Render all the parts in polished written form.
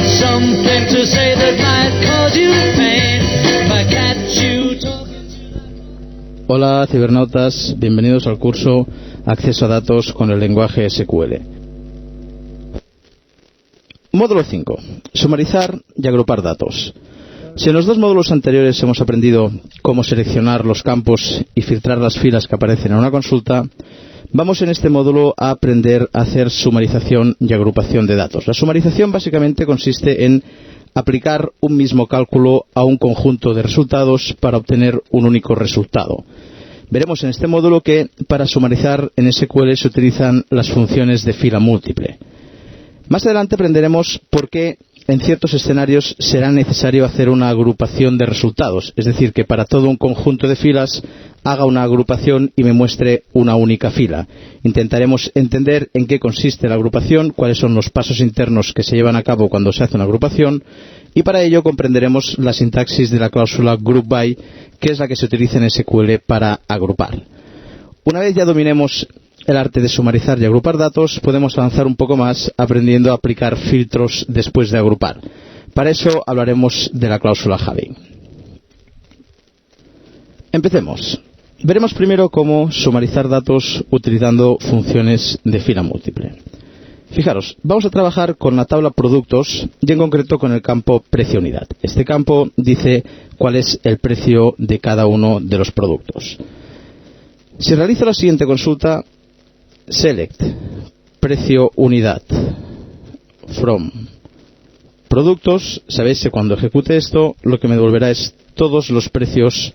something to say that might cause you pain. If I catch you talking. Hola cibernautas, bienvenidos al curso Acceso a Datos con el lenguaje SQL. Módulo 5. Sumarizar y agrupar datos. Si en los dos módulos anteriores hemos aprendido cómo seleccionar los campos y filtrar las filas que aparecen en una consulta, vamos en este módulo a aprender a hacer sumarización y agrupación de datos. La sumarización básicamente consiste en aplicar un mismo cálculo a un conjunto de resultados para obtener un único resultado. Veremos en este módulo que para sumarizar en SQL se utilizan las funciones de fila múltiple. Más adelante aprenderemos por qué en ciertos escenarios será necesario hacer una agrupación de resultados, es decir, que para todo un conjunto de filas haga una agrupación y me muestre una única fila. Intentaremos entender en qué consiste la agrupación, cuáles son los pasos internos que se llevan a cabo cuando se hace una agrupación, y para ello comprenderemos la sintaxis de la cláusula group by, que es la que se utiliza en SQL para agrupar. Una vez ya dominemos el arte de sumarizar y agrupar datos, podemos avanzar un poco más aprendiendo a aplicar filtros después de agrupar. Para eso hablaremos de la cláusula Javi. Empecemos. Veremos primero cómo sumarizar datos utilizando funciones de fila múltiple. Fijaros, vamos a trabajar con la tabla productos y en concreto con el campo precio unidad. Este campo dice cuál es el precio de cada uno de los productos. Si realizo la siguiente consulta, select precio unidad from productos, sabéis que cuando ejecute esto lo que me devolverá es todos los precios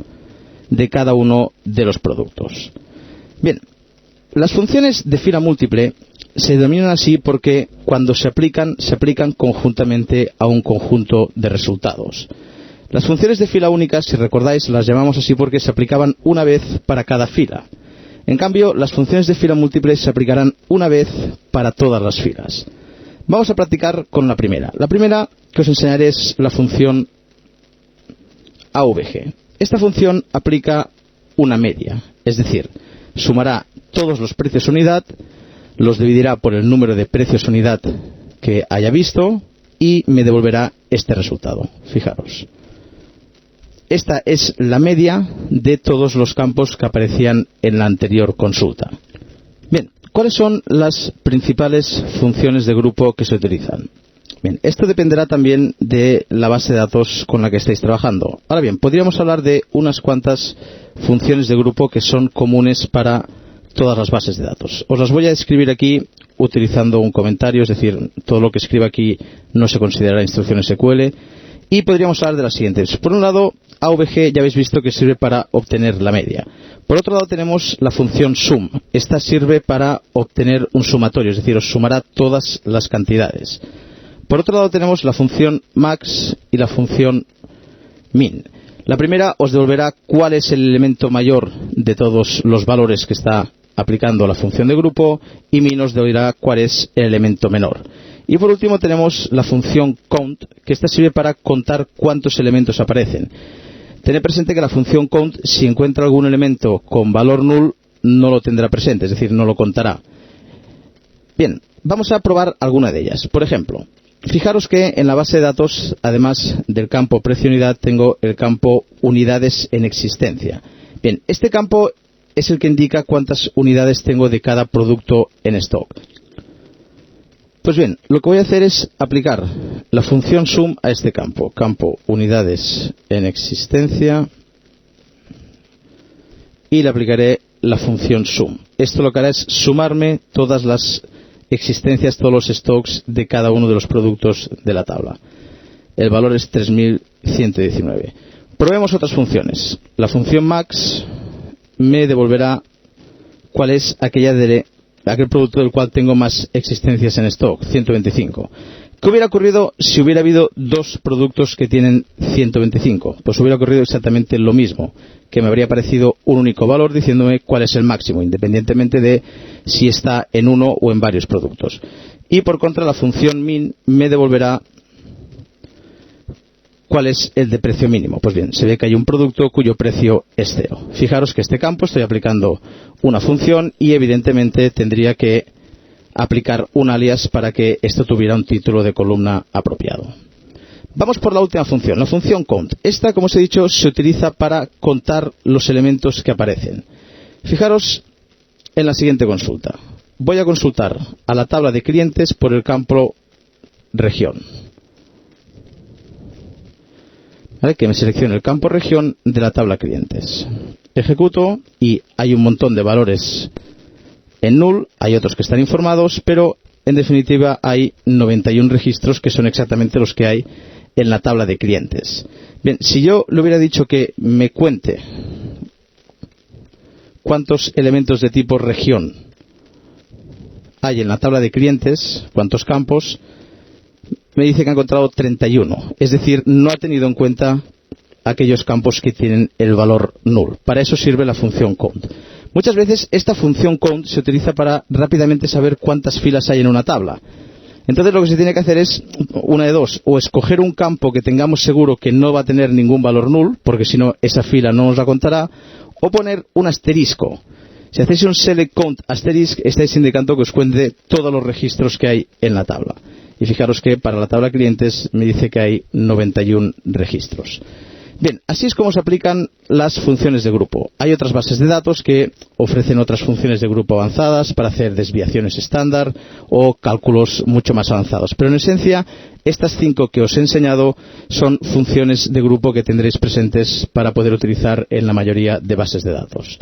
de cada uno de los productos. Bien, las funciones de fila múltiple se denominan así porque cuando se aplican conjuntamente a un conjunto de resultados. Las funciones de fila única, si recordáis, las llamamos así porque se aplicaban una vez para cada fila. En cambio, las funciones de fila múltiple se aplicarán una vez para todas las filas. Vamos a practicar con la primera. La primera que os enseñaré es la función AVG. Esta función aplica una media, es decir, sumará todos los precios unidad, los dividirá por el número de precios unidad que haya visto y me devolverá este resultado. Fijaros. Esta es la media de todos los campos que aparecían en la anterior consulta. Bien, ¿cuáles son las principales funciones de grupo que se utilizan? Bien, esto dependerá también de la base de datos con la que estéis trabajando. Ahora bien, podríamos hablar de unas cuantas funciones de grupo que son comunes para todas las bases de datos. Os las voy a escribir aquí utilizando un comentario, es decir, todo lo que escriba aquí no se considerará instrucción SQL. Y podríamos hablar de las siguientes. Por un lado, AVG ya habéis visto que sirve para obtener la media. Por otro lado tenemos la función sum. Esta sirve para obtener un sumatorio, es decir, os sumará todas las cantidades. Por otro lado tenemos la función max y la función min. La primera os devolverá cuál es el elemento mayor de todos los valores que está aplicando la función de grupo y min os devolverá cuál es el elemento menor. Y por último tenemos la función count, que esta sirve para contar cuántos elementos aparecen. Tened presente que la función count, si encuentra algún elemento con valor null, no lo tendrá presente, es decir, no lo contará. Bien, vamos a probar alguna de ellas. Por ejemplo, fijaros que en la base de datos, además del campo precio unidad, tengo el campo unidades en existencia. Bien, este campo es el que indica cuántas unidades tengo de cada producto en stock. Pues bien, lo que voy a hacer es aplicar la función sum a este campo. Campo unidades en existencia. Y le aplicaré la función sum. Esto lo que hará es sumarme todas las existencias, todos los stocks de cada uno de los productos de la tabla. El valor es 3119. Probemos otras funciones. La función max me devolverá cuál es aquel producto del cual tengo más existencias en stock, 125. ¿Qué hubiera ocurrido si hubiera habido dos productos que tienen 125? Pues hubiera ocurrido exactamente lo mismo, que me habría aparecido un único valor diciéndome cuál es el máximo, independientemente de si está en uno o en varios productos. Y por contra, la función min me devolverá cuál es el de precio mínimo. Pues bien, se ve que hay un producto cuyo precio es 0. Fijaros que este campo estoy aplicando una función y evidentemente tendría que aplicar un alias para que esto tuviera un título de columna apropiado. Vamos por la última función, la función count. Esta, como os he dicho, se utiliza para contar los elementos que aparecen. Fijaros en la siguiente consulta. Voy a consultar a la tabla de clientes por el campo región. ¿Vale? Que me seleccione el campo región de la tabla clientes. Ejecuto y hay un montón de valores en null, hay otros que están informados, pero en definitiva hay 91 registros que son exactamente los que hay en la tabla de clientes. Bien, si yo le hubiera dicho que me cuente cuántos elementos de tipo región hay en la tabla de clientes, cuántos campos, me dice que ha encontrado 31. Es decir, no ha tenido en cuenta aquellos campos que tienen el valor null. Para eso sirve la función count. Muchas veces esta función count se utiliza para rápidamente saber cuántas filas hay en una tabla. Entonces lo que se tiene que hacer es una de dos, o escoger un campo que tengamos seguro que no va a tener ningún valor null, porque si no esa fila no nos la contará, o poner un asterisco. Si hacéis un select count asterisk, estáis indicando que os cuente todos los registros que hay en la tabla. Y fijaros que para la tabla clientes me dice que hay 91 registros. Bien, así es como se aplican las funciones de grupo. Hay otras bases de datos que ofrecen otras funciones de grupo avanzadas para hacer desviaciones estándar o cálculos mucho más avanzados. Pero en esencia, estas 5 que os he enseñado son funciones de grupo que tendréis presentes para poder utilizar en la mayoría de bases de datos.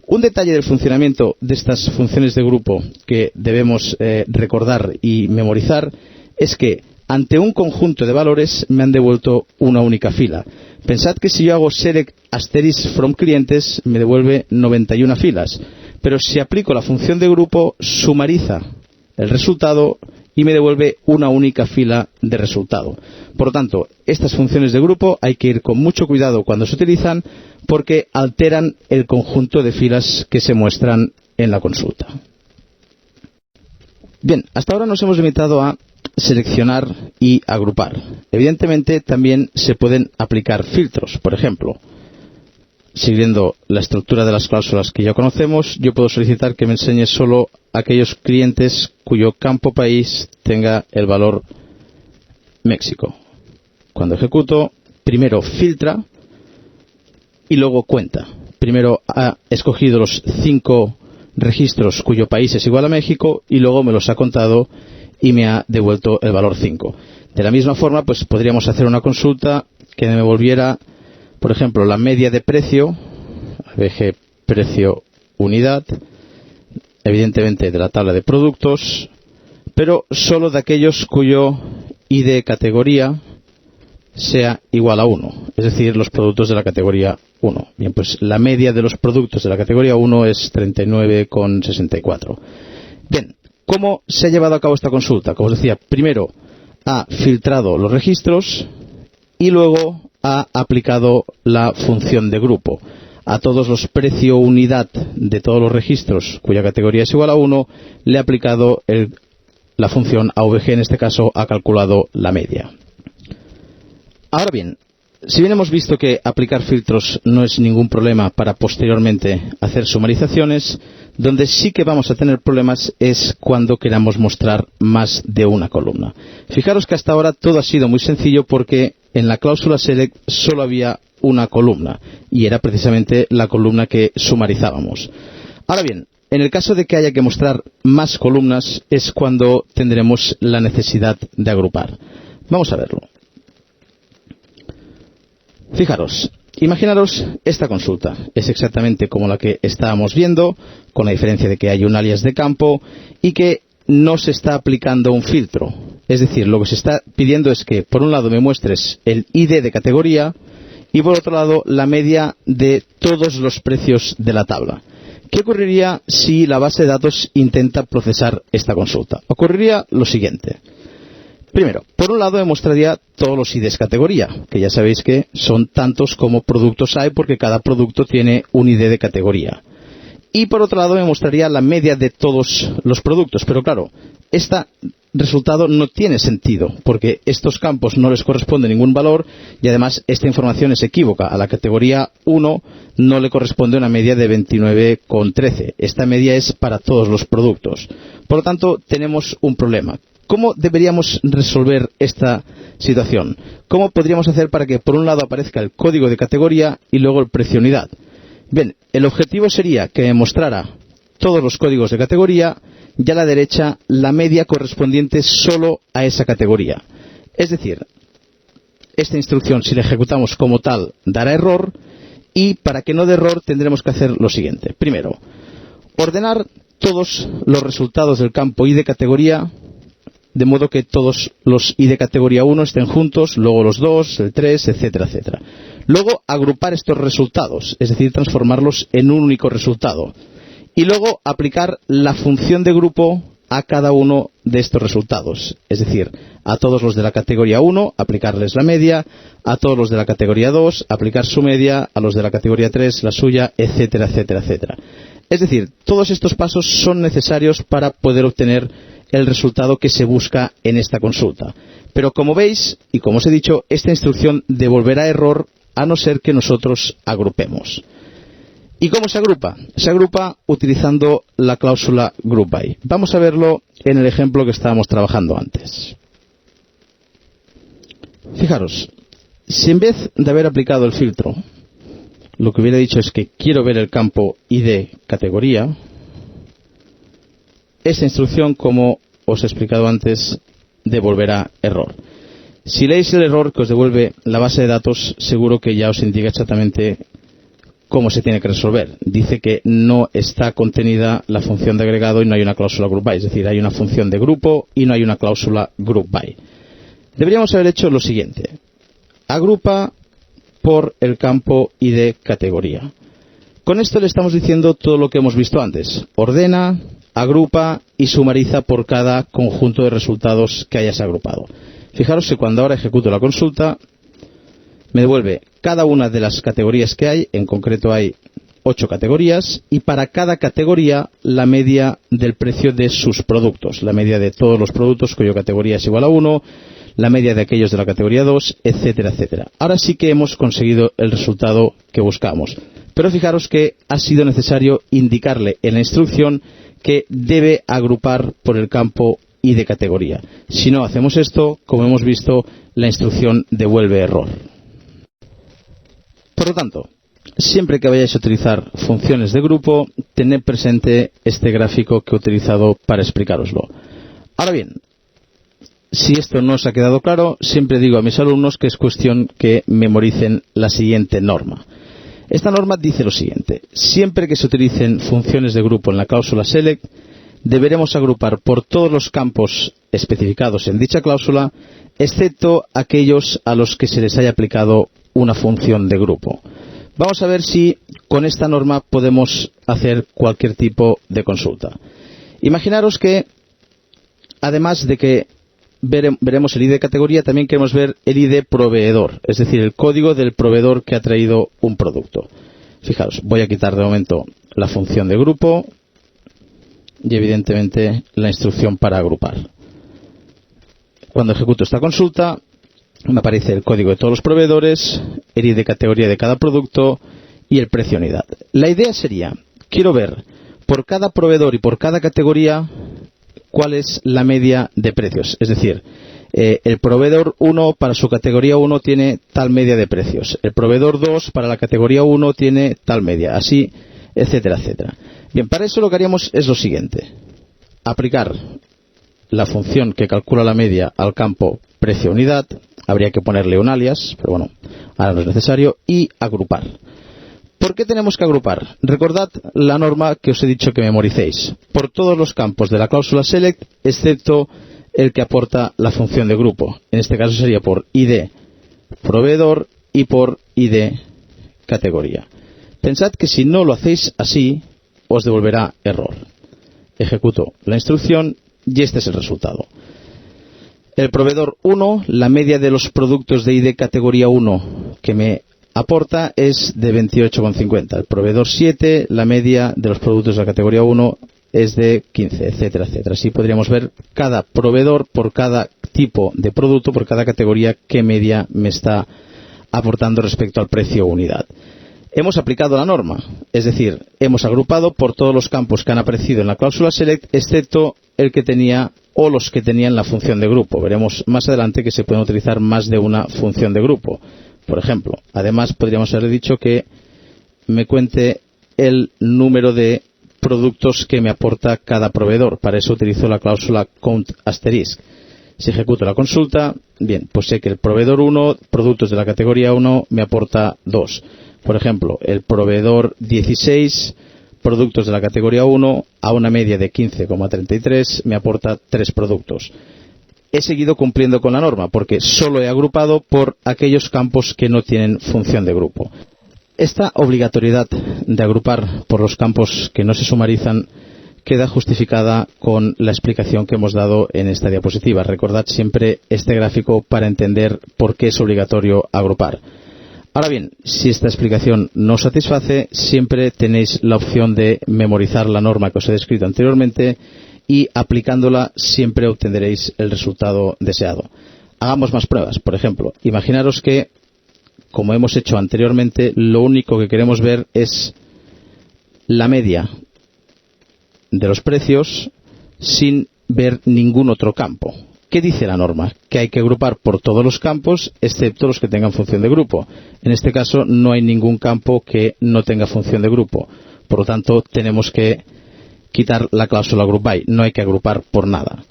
Un detalle del funcionamiento de estas funciones de grupo que debemos recordar y memorizar es que ante un conjunto de valores me han devuelto una única fila. Pensad que si yo hago select asterisk from clientes me devuelve 91 filas, pero si aplico la función de grupo sumariza el resultado y me devuelve una única fila de resultado. Por lo tanto, estas funciones de grupo hay que ir con mucho cuidado cuando se utilizan porque alteran el conjunto de filas que se muestran en la consulta. Bien, hasta ahora nos hemos limitado a seleccionar y agrupar. Evidentemente también se pueden aplicar filtros. Por ejemplo, siguiendo la estructura de las cláusulas que ya conocemos, yo puedo solicitar que me enseñe solo aquellos clientes cuyo campo país tenga el valor México. Cuando ejecuto, primero filtra y luego cuenta. Primero ha escogido los 5 registros cuyo país es igual a México y luego me los ha contado y me ha devuelto el valor 5. De la misma forma, pues podríamos hacer una consulta que me devolviera, por ejemplo, la media de precio, ABG precio unidad, evidentemente de la tabla de productos, pero solo de aquellos cuyo ID categoría sea igual a 1, es decir, los productos de la categoría 1. Bien, pues la media de los productos de la categoría 1 es 39,64. Bien, ¿cómo se ha llevado a cabo esta consulta? Como os decía, primero ha filtrado los registros y luego ha aplicado la función de grupo. A todos los precio unidad de todos los registros cuya categoría es igual a 1, le ha aplicado la función AVG, en este caso ha calculado la media. Ahora bien, si bien hemos visto que aplicar filtros no es ningún problema para posteriormente hacer sumarizaciones, donde sí que vamos a tener problemas es cuando queramos mostrar más de una columna. Fijaros que hasta ahora todo ha sido muy sencillo porque en la cláusula select solo había una columna y era precisamente la columna que sumarizábamos. Ahora bien, en el caso de que haya que mostrar más columnas es cuando tendremos la necesidad de agrupar. Vamos a verlo. Fijaros, imaginaros esta consulta. Es exactamente como la que estábamos viendo, con la diferencia de que hay un alias de campo y que no se está aplicando un filtro. Es decir, lo que se está pidiendo es que, por un lado, me muestres el ID de categoría y, por otro lado, la media de todos los precios de la tabla. ¿Qué ocurriría si la base de datos intenta procesar esta consulta? Ocurriría lo siguiente. Primero, por un lado me mostraría todos los IDs categoría, que ya sabéis que son tantos como productos hay porque cada producto tiene un ID de categoría. Y por otro lado me mostraría la media de todos los productos, pero claro, este resultado no tiene sentido porque estos campos no les corresponde ningún valor y además esta información es equívoca. A la categoría 1 no le corresponde una media de 29,13. Esta media es para todos los productos. Por lo tanto, tenemos un problema. ¿Cómo deberíamos resolver esta situación. ¿Cómo podríamos hacer para que por un lado aparezca el código de categoría y luego el precio unidad? Bien, el objetivo sería que me mostrara todos los códigos de categoría y a la derecha la media correspondiente solo a esa categoría. Es decir, esta instrucción, si la ejecutamos como tal, dará error, y para que no dé error tendremos que hacer lo siguiente. Primero, ordenar todos los resultados del campo ID categoría, de modo que todos los ID categoría 1 estén juntos, luego los 2, el 3, etcétera, etcétera. Luego, agrupar estos resultados, es decir, transformarlos en un único resultado. Y luego, aplicar la función de grupo a cada uno de estos resultados. Es decir, a todos los de la categoría 1, aplicarles la media, a todos los de la categoría 2, aplicar su media, a los de la categoría 3, la suya, etcétera, etcétera, etcétera. Es decir, todos estos pasos son necesarios para poder obtener el resultado que se busca en esta consulta. Pero como veis, y como os he dicho, esta instrucción devolverá error a no ser que nosotros agrupemos. ¿Y cómo se agrupa? Se agrupa utilizando la cláusula GroupBy. Vamos a verlo en el ejemplo que estábamos trabajando antes. Fijaros, si en vez de haber aplicado el filtro, lo que hubiera dicho es que quiero ver el campo ID categoría, esta instrucción, como os he explicado antes, devolverá error. Si leéis el error que os devuelve la base de datos, seguro que ya os indica exactamente cómo se tiene que resolver. Dice que no está contenida la función de agregado y no hay una cláusula GroupBy. Es decir, hay una función de grupo y no hay una cláusula GroupBy. Deberíamos haber hecho lo siguiente. Agrupa por el campo ID categoría. Con esto le estamos diciendo todo lo que hemos visto antes. Ordena, agrupa y sumariza por cada conjunto de resultados que hayas agrupado. Fijaros que cuando ahora ejecuto la consulta, me devuelve cada una de las categorías que hay. En concreto hay 8 categorías, y para cada categoría la media del precio de sus productos, la media de todos los productos cuya categoría es igual a 1, la media de aquellos de la categoría 2, etcétera, etcétera. Ahora sí que hemos conseguido el resultado que buscamos. Pero fijaros que ha sido necesario indicarle en la instrucción que debe agrupar por el campo ID categoría. Si no hacemos esto, como hemos visto, la instrucción devuelve error. Por lo tanto, siempre que vayáis a utilizar funciones de grupo, tened presente este gráfico que he utilizado para explicároslo. Ahora bien, si esto no os ha quedado claro, siempre digo a mis alumnos que es cuestión que memoricen la siguiente norma. Esta norma dice lo siguiente: siempre que se utilicen funciones de grupo en la cláusula select, deberemos agrupar por todos los campos especificados en dicha cláusula, excepto aquellos a los que se les haya aplicado una función de grupo. Vamos a ver si con esta norma podemos hacer cualquier tipo de consulta. Imaginaros que, además de que veremos el ID categoría, también queremos ver el ID proveedor, es decir, el código del proveedor que ha traído un producto. Fijaros, voy a quitar de momento la función de grupo y evidentemente la instrucción para agrupar. Cuando ejecuto esta consulta, me aparece el código de todos los proveedores, el ID categoría de cada producto y el precio unidad. La idea sería, quiero ver por cada proveedor y por cada categoría cuál es la media de precios. Es decir, el proveedor 1 para su categoría 1 tiene tal media de precios. El proveedor 2 para la categoría 1 tiene tal media. Así, etcétera, etcétera. Bien, para eso lo que haríamos es lo siguiente. Aplicar la función que calcula la media al campo precio unidad. Habría que ponerle un alias, pero bueno, ahora no es necesario. Y agrupar. ¿Por qué tenemos que agrupar? Recordad la norma que os he dicho que memoricéis. Por todos los campos de la cláusula select, excepto el que aporta la función de grupo. En este caso sería por ID proveedor y por ID categoría. Pensad que si no lo hacéis así, os devolverá error. Ejecuto la instrucción y este es el resultado. El proveedor 1, la media de los productos de ID categoría 1 que me aporta es de 28,50. El proveedor 7, la media de los productos de la categoría 1 es de 15, etcétera, etcétera. Así podríamos ver cada proveedor por cada tipo de producto, por cada categoría, qué media me está aportando respecto al precio unidad. Hemos aplicado la norma, es decir, hemos agrupado por todos los campos que han aparecido en la cláusula select, excepto el que tenía o los que tenían la función de grupo. Veremos más adelante que se pueden utilizar más de una función de grupo. Por ejemplo, además podríamos haber dicho que me cuente el número de productos que me aporta cada proveedor. Para eso utilizo la cláusula count asterisk. Si ejecuto la consulta, bien, pues sé que el proveedor 1, productos de la categoría 1, me aporta 2. Por ejemplo, el proveedor 16, productos de la categoría 1, a una media de 15,33, me aporta 3 productos. He seguido cumpliendo con la norma, porque solo he agrupado por aquellos campos que no tienen función de grupo. Esta obligatoriedad de agrupar por los campos que no se sumarizan queda justificada con la explicación que hemos dado en esta diapositiva. Recordad siempre este gráfico para entender por qué es obligatorio agrupar. Ahora bien, si esta explicación no os satisface, siempre tenéis la opción de memorizar la norma que os he descrito anteriormente y aplicándola siempre obtendréis el resultado deseado. Hagamos más pruebas. Por ejemplo, imaginaros que, como hemos hecho anteriormente, lo único que queremos ver es la media de los precios sin ver ningún otro campo. ¿Qué dice la norma? Que hay que agrupar por todos los campos excepto los que tengan función de grupo. En este caso no hay ningún campo que no tenga función de grupo. Por lo tanto, tenemos que quitar la cláusula group by. No hay que agrupar por nada.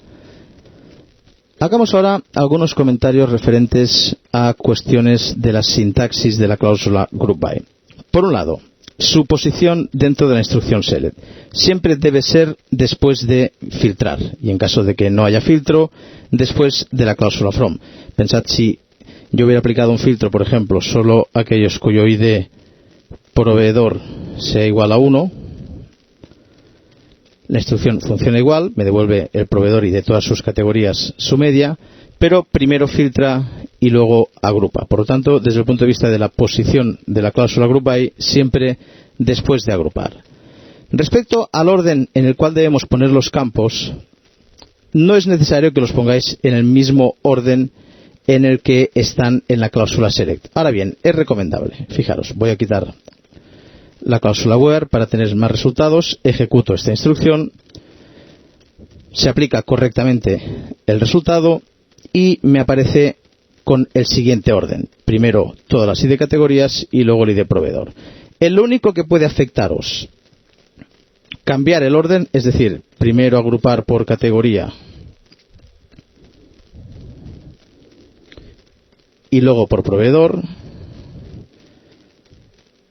Hagamos ahora algunos comentarios referentes a cuestiones de la sintaxis de la cláusula group by. Por un lado, su posición dentro de la instrucción select. Siempre debe ser después de filtrar, y en caso de que no haya filtro, después de la cláusula from. Pensad, si yo hubiera aplicado un filtro, por ejemplo, solo aquellos cuyo ID proveedor sea igual a 1, la instrucción funciona igual, me devuelve el proveedor y de todas sus categorías su media, pero primero filtra y luego agrupa. Por lo tanto, desde el punto de vista de la posición de la cláusula group by, siempre después de agrupar. Respecto al orden en el cual debemos poner los campos, no es necesario que los pongáis en el mismo orden en el que están en la cláusula select. Ahora bien, es recomendable. Fijaros, voy a quitar la cláusula where para tener más resultados, ejecuto esta instrucción, se aplica correctamente el resultado y me aparece con el siguiente orden. Primero todas las ID categorías y luego el ID proveedor. El único que puede afectaros cambiar el orden, es decir, primero agrupar por categoría y luego por proveedor,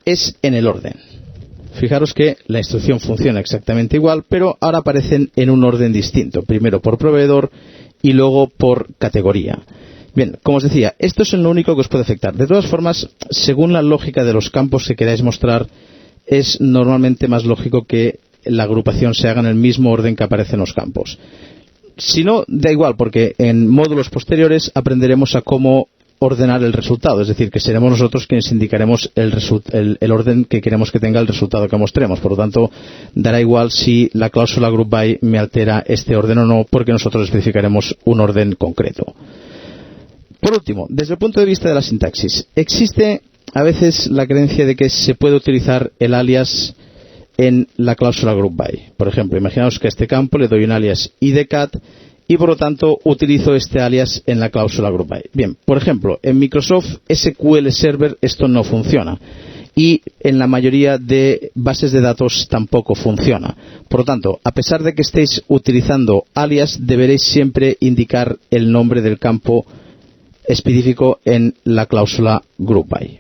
es en el orden. Fijaros que la instrucción funciona exactamente igual, pero ahora aparecen en un orden distinto. Primero por proveedor y luego por categoría. Bien, como os decía, esto es lo único que os puede afectar. De todas formas, según la lógica de los campos que queráis mostrar, es normalmente más lógico que la agrupación se haga en el mismo orden que aparecen los campos. Si no, da igual, porque en módulos posteriores aprenderemos a cómo ordenar el resultado, es decir, que seremos nosotros quienes indicaremos el orden que queremos que tenga el resultado que mostremos. Por lo tanto, dará igual si la cláusula group by me altera este orden o no, porque nosotros especificaremos un orden concreto. Por último, desde el punto de vista de la sintaxis, existe a veces la creencia de que se puede utilizar el alias en la cláusula group by. Por ejemplo, imaginaos que a este campo le doy un alias idcat y por lo tanto utilizo este alias en la cláusula group by. Bien, por ejemplo, en Microsoft SQL Server esto no funciona y en la mayoría de bases de datos tampoco funciona. Por lo tanto, a pesar de que estéis utilizando alias, deberéis siempre indicar el nombre del campo específico en la cláusula group by.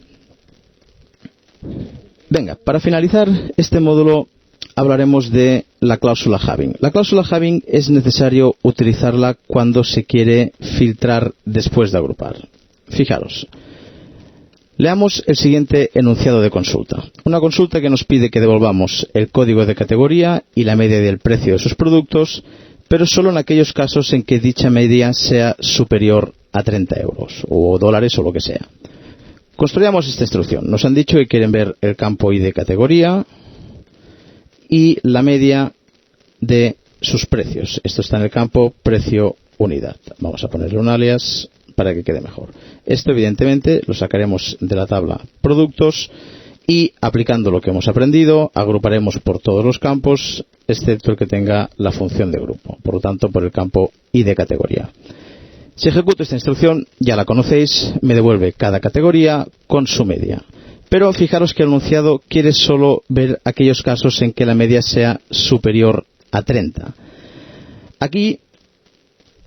Venga, para finalizar este módulo hablaremos de la cláusula having. La cláusula having es necesario utilizarla cuando se quiere filtrar después de agrupar. Fijaros, leamos el siguiente enunciado de consulta. Una consulta que nos pide que devolvamos el código de categoría y la media del precio de sus productos, pero solo en aquellos casos en que dicha media sea superior a 30 euros o dólares o lo que sea. Construyamos esta instrucción. Nos han dicho que quieren ver el campo ID categoría y la media de sus precios. Esto está en el campo precio unidad. Vamos a ponerle un alias para que quede mejor. Esto evidentemente lo sacaremos de la tabla productos y aplicando lo que hemos aprendido agruparemos por todos los campos excepto el que tenga la función de grupo, por lo tanto por el campo id categoría. Si ejecuto esta instrucción, ya la conocéis, me devuelve cada categoría con su media. Pero fijaros que el enunciado quiere solo ver aquellos casos en que la media sea superior a 30. Aquí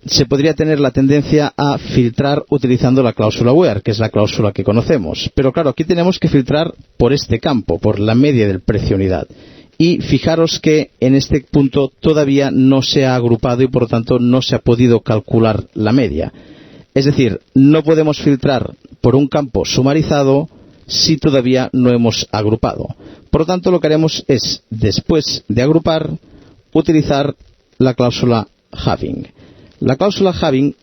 se podría tener la tendencia a filtrar utilizando la cláusula where, que es la cláusula que conocemos. Pero claro, aquí tenemos que filtrar por este campo, por la media del precio unidad. Y fijaros que en este punto todavía no se ha agrupado y por lo tanto no se ha podido calcular la media. Es decir, no podemos filtrar por un campo sumarizado si todavía no hemos agrupado. Por lo tanto, lo que haremos es, después de agrupar, utilizar la cláusula having. La cláusula having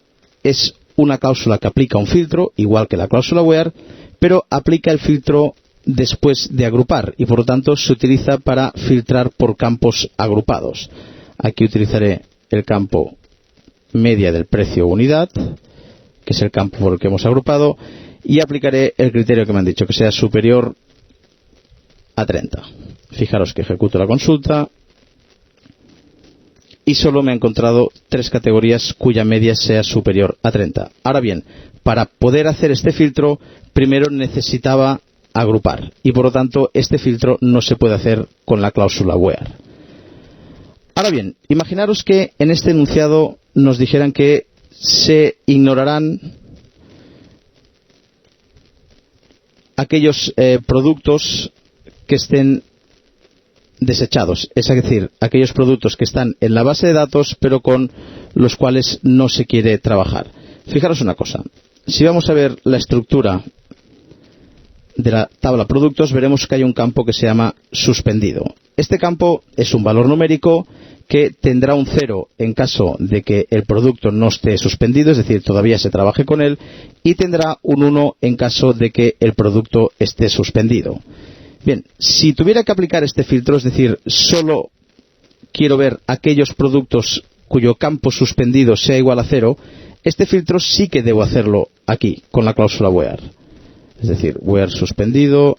es una cláusula que aplica un filtro, igual que la cláusula where, pero aplica el filtro después de agrupar y por lo tanto se utiliza para filtrar por campos agrupados. Aquí utilizaré el campo media del precio unidad, que es el campo por el que hemos agrupado, y aplicaré el criterio que me han dicho, que sea superior a 30. Fijaros que ejecuto la consulta y solo me ha encontrado 3 categorías cuya media sea superior a 30. Ahora bien, para poder hacer este filtro, primero necesitaba agrupar y por lo tanto este filtro no se puede hacer con la cláusula where. Ahora bien, imaginaros que en este enunciado nos dijeran que se ignorarán aquellos productos que estén desechados, es decir, aquellos productos que están en la base de datos pero con los cuales no se quiere trabajar. Fijaros una cosa, si vamos a ver la estructura de la tabla productos, veremos que hay un campo que se llama suspendido. Este campo es un valor numérico que tendrá un 0 en caso de que el producto no esté suspendido, es decir, todavía se trabaje con él, y tendrá un 1 en caso de que el producto esté suspendido. Bien, si tuviera que aplicar este filtro, es decir, solo quiero ver aquellos productos cuyo campo suspendido sea igual a 0, este filtro sí que debo hacerlo aquí, con la cláusula where. Es decir, where suspendido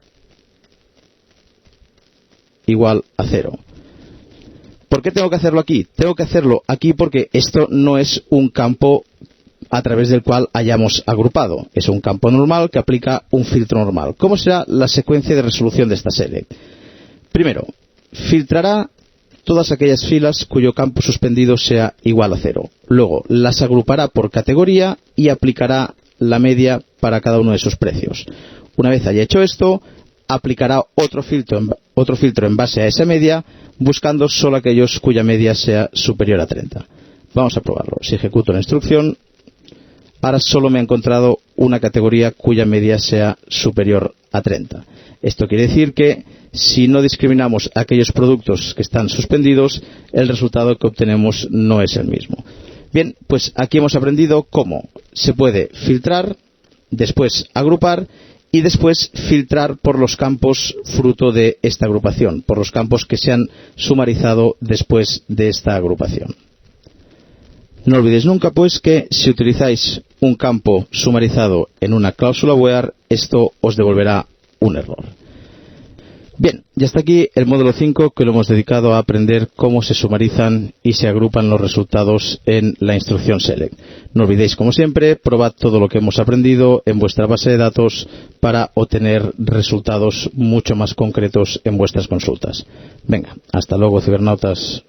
igual a 0. ¿Por qué tengo que hacerlo aquí? Tengo que hacerlo aquí porque esto no es un campo a través del cual hayamos agrupado. Es un campo normal que aplica un filtro normal. ¿Cómo será la secuencia de resolución de esta serie? Primero, filtrará todas aquellas filas cuyo campo suspendido sea igual a 0. Luego, las agrupará por categoría y aplicará la media para cada uno de esos precios. Una vez haya hecho esto, aplicará otro filtro en base a esa media, buscando solo aquellos cuya media sea superior a 30. Vamos a probarlo. Si ejecuto la instrucción, ahora solo me ha encontrado una categoría cuya media sea superior a 30. Esto quiere decir que si no discriminamos aquellos productos que están suspendidos, el resultado que obtenemos no es el mismo. Bien, pues aquí hemos aprendido cómo se puede filtrar, después agrupar y después filtrar por los campos fruto de esta agrupación, por los campos que se han sumarizado después de esta agrupación. No olvidéis nunca, pues, que si utilizáis un campo sumarizado en una cláusula where, esto os devolverá un error. Bien, y hasta aquí el módulo 5, que lo hemos dedicado a aprender cómo se sumarizan y se agrupan los resultados en la instrucción select. No olvidéis, como siempre, probad todo lo que hemos aprendido en vuestra base de datos para obtener resultados mucho más concretos en vuestras consultas. Venga, hasta luego, cibernautas.